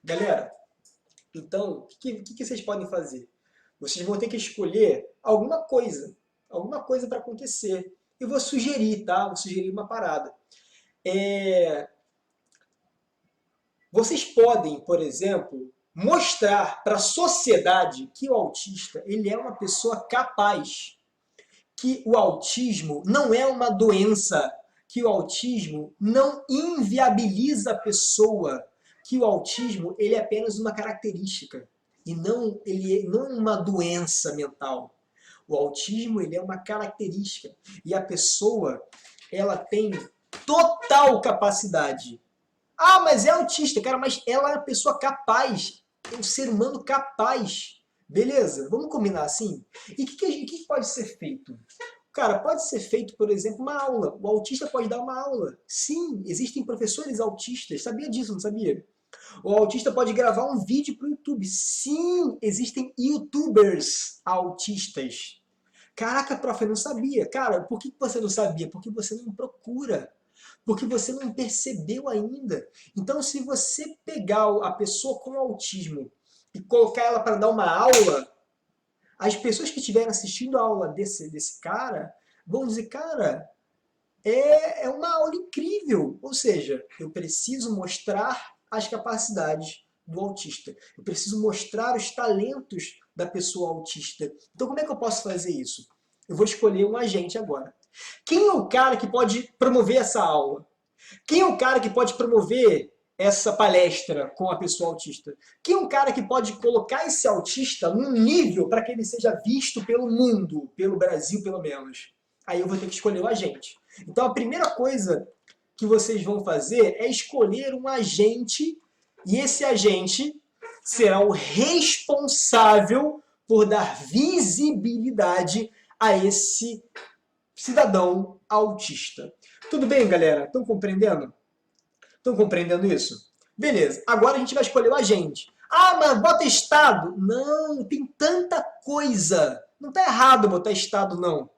Galera, então, o que vocês podem fazer? Vocês vão ter que escolher alguma coisa para acontecer. Eu vou sugerir, tá? Vou sugerir uma parada. Vocês podem, por exemplo, mostrar para a sociedade que o autista ele é uma pessoa capaz, que o autismo não é uma doença, que o autismo não inviabiliza a pessoa, que o autismo ele é apenas uma característica e não uma doença mental. O autismo ele é uma característica e a pessoa ela tem total capacidade. Ah, mas é autista, cara, mas ela é uma pessoa capaz, é um ser humano capaz. Beleza, vamos combinar assim? E o que pode ser feito? Cara, pode ser feito, por exemplo, uma aula. O autista pode dar uma aula. Sim, existem professores autistas. Sabia disso, não sabia? O autista pode gravar um vídeo para o YouTube. Sim, existem YouTubers autistas. Caraca, prof, eu não sabia. Cara, por que você não sabia? Porque você não procura. Porque você não percebeu ainda. Então, se você pegar a pessoa com autismo e colocar ela para dar uma aula, as pessoas que estiverem assistindo a aula desse cara vão dizer, cara, é uma aula incrível. Ou seja, eu preciso mostrar as capacidades do autista. Eu preciso mostrar os talentos da pessoa autista. Então, como é que eu posso fazer isso? Eu vou escolher um agente agora. Quem é o cara que pode promover essa aula? Quem é o cara que pode promover essa palestra com a pessoa autista? Quem é um cara que pode colocar esse autista num nível para que ele seja visto pelo mundo, pelo Brasil pelo menos? Aí eu vou ter que escolher o agente. Então a primeira coisa que vocês vão fazer é escolher um agente, e esse agente será o responsável por dar visibilidade a esse cidadão autista. Tudo bem, galera? Estão compreendendo? Estão compreendendo isso? Beleza. Agora a gente vai escolher o agente. Ah, mas bota estado. Não, tem tanta coisa. Não está errado botar estado, não.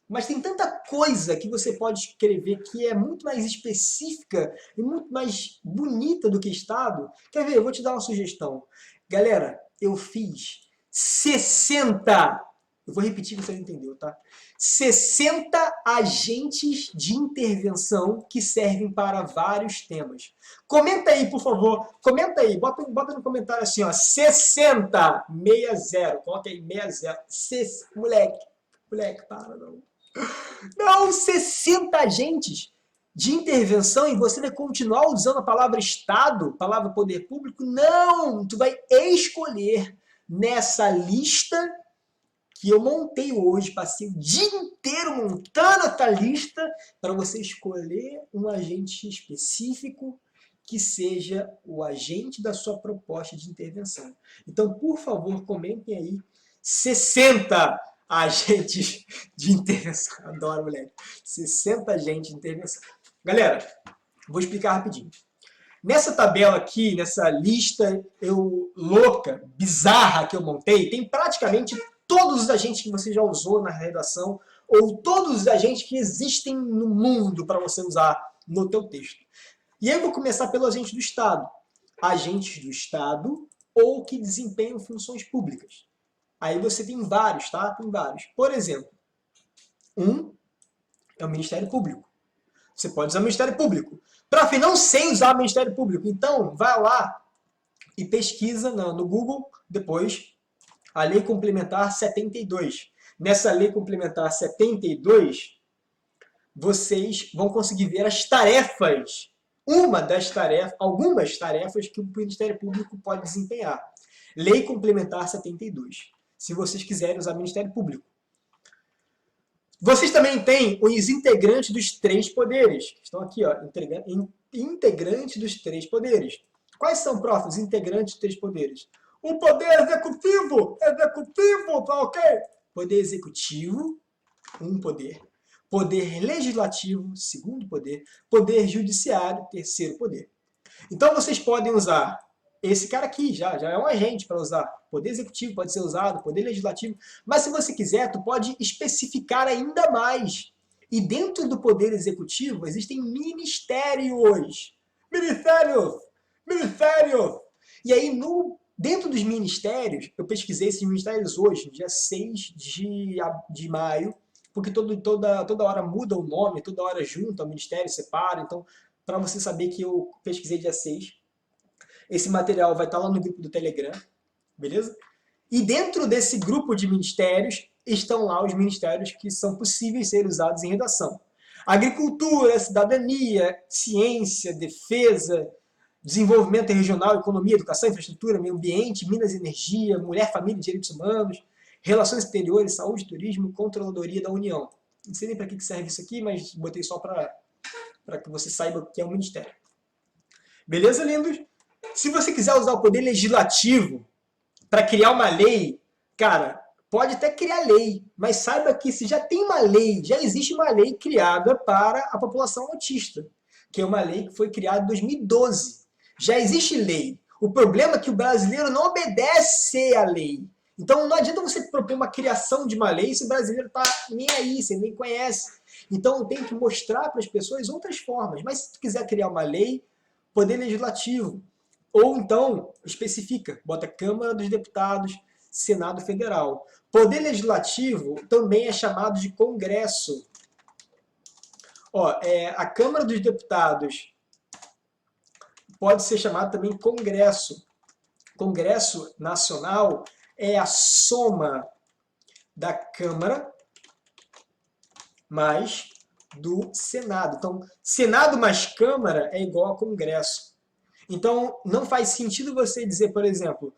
Mas tem tanta coisa que você pode escrever que é muito mais específica e muito mais bonita do que estado. Quer ver? Eu vou te dar uma sugestão. Galera, eu fiz 60. Eu vou repetir que você não entendeu, tá? 60 agentes de intervenção que servem para vários temas. Comenta aí, por favor. Comenta aí. Bota no comentário assim, ó. 60, 60. Coloca aí, 60. Moleque, para, não. Não, 60 agentes de intervenção e você vai continuar usando a palavra Estado, palavra poder público? Não! Tu vai escolher nessa lista que eu montei hoje, passei o dia inteiro montando essa lista para você escolher um agente específico que seja o agente da sua proposta de intervenção. Então, por favor, comentem aí 60 agentes de intervenção. Adoro, moleque. 60 agentes de intervenção. Galera, vou explicar rapidinho. Nessa tabela aqui, nessa lista louca, bizarra que eu montei, tem praticamente todos os agentes que você já usou na redação ou todos os agentes que existem no mundo para você usar no teu texto. E aí eu vou começar pelo agente do Estado. Agentes do Estado ou que desempenham funções públicas. Aí você tem vários, tá? Tem vários. Por exemplo, um é o Ministério Público. Você pode usar o Ministério Público. Prof, não sei usar o Ministério Público. Então, vai lá e pesquisa no Google depois a Lei Complementar 72. Nessa Lei Complementar 72, vocês vão conseguir ver as tarefas, algumas tarefas que o Ministério Público pode desempenhar. Lei Complementar 72. Se vocês quiserem usar o Ministério Público. Vocês também têm os integrantes dos três poderes, que estão aqui, ó, integrantes dos três poderes. Quais são, prof, os integrantes dos três poderes? O poder executivo, tá ok? Poder executivo, um poder. Poder legislativo, segundo poder. Poder judiciário, terceiro poder. Então vocês podem usar esse cara aqui, já é um agente para usar. Poder executivo pode ser usado, poder legislativo. Mas se você quiser, tu pode especificar ainda mais. E dentro do poder executivo existem ministérios. Ministérios! E aí, dentro dos ministérios, eu pesquisei esses ministérios hoje, dia 6 de maio, porque toda hora muda o nome, toda hora junta o ministério, separa. Então, para você saber que eu pesquisei dia 6, esse material vai estar lá no grupo do Telegram, beleza? E dentro desse grupo de ministérios estão lá os ministérios que são possíveis ser usados em redação. Agricultura, cidadania, ciência, defesa, desenvolvimento regional, economia, educação, infraestrutura, meio ambiente, minas e energia, mulher, família e direitos humanos, relações exteriores, saúde, turismo, controladoria da União. Não sei nem para que serve isso aqui, mas botei só para que você saiba o que é um ministério. Beleza, lindos? Se você quiser usar o poder legislativo para criar uma lei, cara, pode até criar lei, mas saiba que se já tem uma lei, já existe uma lei criada para a população autista, que é uma lei que foi criada em 2012. Já existe lei. O problema é que o brasileiro não obedece à lei. Então não adianta você propor uma criação de uma lei se o brasileiro está nem aí, você nem conhece. Então tem que mostrar para as pessoas outras formas. Mas se tu quiser criar uma lei, poder legislativo. Ou então, especifica, bota Câmara dos Deputados, Senado Federal. Poder Legislativo também é chamado de Congresso. A Câmara dos Deputados pode ser chamado também Congresso. Congresso Nacional é a soma da Câmara mais do Senado. Então, Senado mais Câmara é igual a Congresso. Então, não faz sentido você dizer, por exemplo,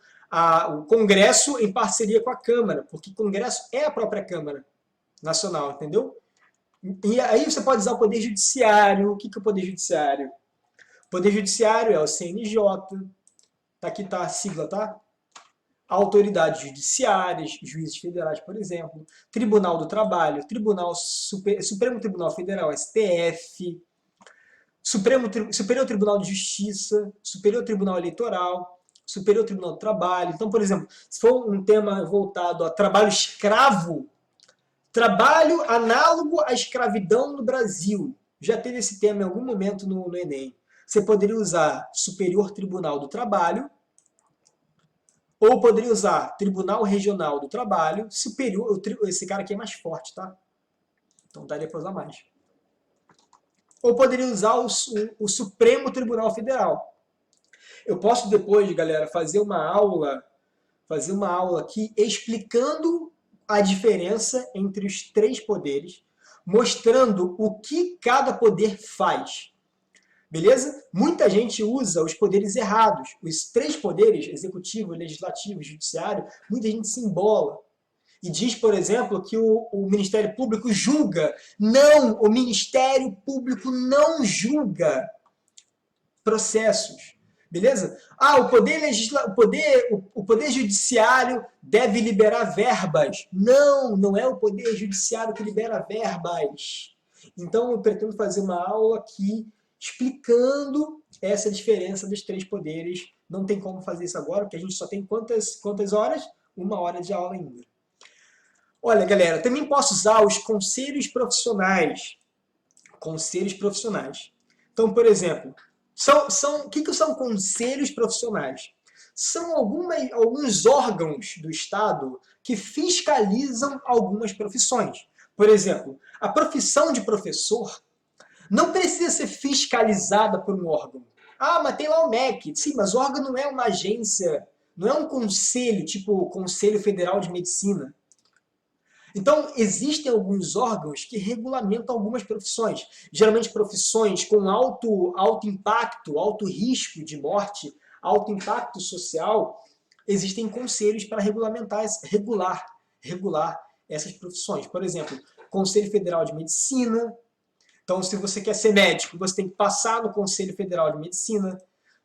o Congresso em parceria com a Câmara, porque o Congresso é a própria Câmara Nacional, entendeu? E aí você pode usar o Poder Judiciário. O que é o Poder Judiciário? O Poder Judiciário é o CNJ, aqui está a sigla, tá? Autoridades judiciárias, juízes federais, por exemplo, Tribunal do Trabalho, Supremo Tribunal Federal, STF, Superior Tribunal de Justiça, Superior Tribunal Eleitoral, Superior Tribunal do Trabalho. Então, por exemplo, se for um tema voltado a trabalho escravo, trabalho análogo à escravidão no Brasil, já teve esse tema em algum momento no Enem. Você poderia usar Superior Tribunal do Trabalho, ou poderia usar Tribunal Regional do Trabalho, superior, esse cara aqui é mais forte, tá? Então daria para usar mais. Ou poderia usar o Supremo Tribunal Federal. Eu posso depois, galera, fazer uma aula aqui explicando a diferença entre os três poderes, mostrando o que cada poder faz. Beleza? Muita gente usa os poderes errados. Os três poderes, executivo, legislativo e judiciário, muita gente se embola. E diz, por exemplo, que o Ministério Público julga. Não, o Ministério Público não julga processos. Beleza? O poder judiciário deve liberar verbas. Não, não é o poder judiciário que libera verbas. Então, eu pretendo fazer uma aula aqui explicando essa diferença dos três poderes. Não tem como fazer isso agora, porque a gente só tem quantas horas? 1 hora de aula ainda. Olha, galera, também posso usar os conselhos profissionais. Conselhos profissionais. Então, por exemplo, o que são conselhos profissionais? São alguns órgãos do Estado que fiscalizam algumas profissões. Por exemplo, a profissão de professor não precisa ser fiscalizada por um órgão. Ah, mas tem lá o MEC. Sim, mas o órgão não é uma agência, não é um conselho, tipo o Conselho Federal de Medicina. Então, existem alguns órgãos que regulamentam algumas profissões. Geralmente profissões com alto impacto, alto risco de morte, alto impacto social. Existem conselhos para regular essas profissões. Por exemplo, Conselho Federal de Medicina. Então, se você quer ser médico, você tem que passar no Conselho Federal de Medicina,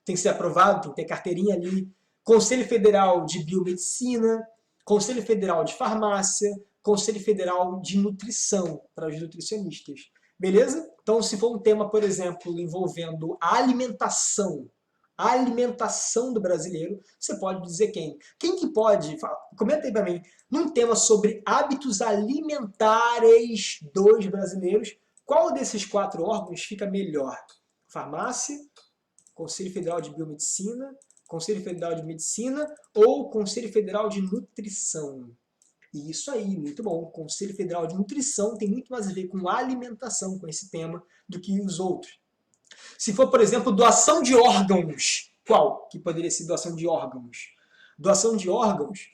tem que ser aprovado, tem que ter carteirinha ali. Conselho Federal de Biomedicina, Conselho Federal de Farmácia, Conselho Federal de Nutrição, para os nutricionistas. Beleza? Então, se for um tema, por exemplo, envolvendo a alimentação do brasileiro, você pode dizer quem? Quem que pode? Comenta aí para mim. Num tema sobre hábitos alimentares dos brasileiros, qual desses 4 órgãos fica melhor? Farmácia, Conselho Federal de Biomedicina, Conselho Federal de Medicina ou Conselho Federal de Nutrição? Isso aí, muito bom. O Conselho Federal de Nutrição tem muito mais a ver com alimentação, com esse tema, do que os outros. Se for, por exemplo, doação de órgãos, qual que poderia ser doação de órgãos? Doação de órgãos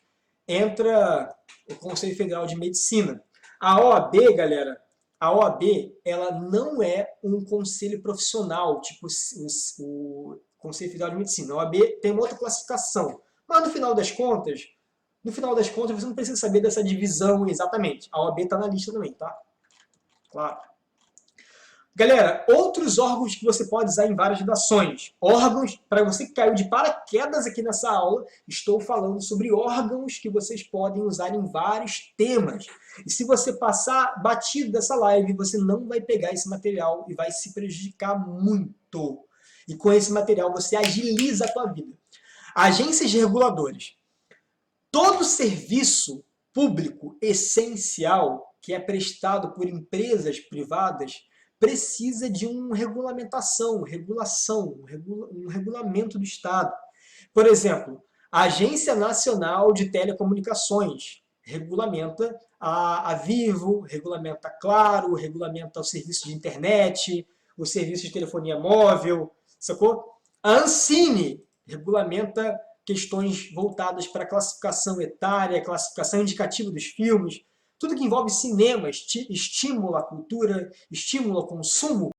entra o Conselho Federal de Medicina. A OAB, galera, a OAB, ela não é um conselho profissional, tipo o Conselho Federal de Medicina. A OAB tem uma outra classificação. Mas no final das contas, você não precisa saber dessa divisão exatamente. A OAB está na lista também, tá? Claro. Galera, outros órgãos que você pode usar em várias redações. Órgãos, para você que caiu de paraquedas aqui nessa aula, estou falando sobre órgãos que vocês podem usar em vários temas. E se você passar batido dessa live, você não vai pegar esse material e vai se prejudicar muito. E com esse material você agiliza a tua vida. Agências reguladoras. Todo serviço público essencial que é prestado por empresas privadas precisa de uma regulamentação, um regulamento do Estado. Por exemplo, a Agência Nacional de Telecomunicações regulamenta a Vivo, regulamenta a Claro, regulamenta o serviço de internet, o serviço de telefonia móvel, sacou? A Ancine regulamenta questões voltadas para classificação etária, classificação indicativa dos filmes. Tudo que envolve cinema estimula a cultura, estimula o consumo.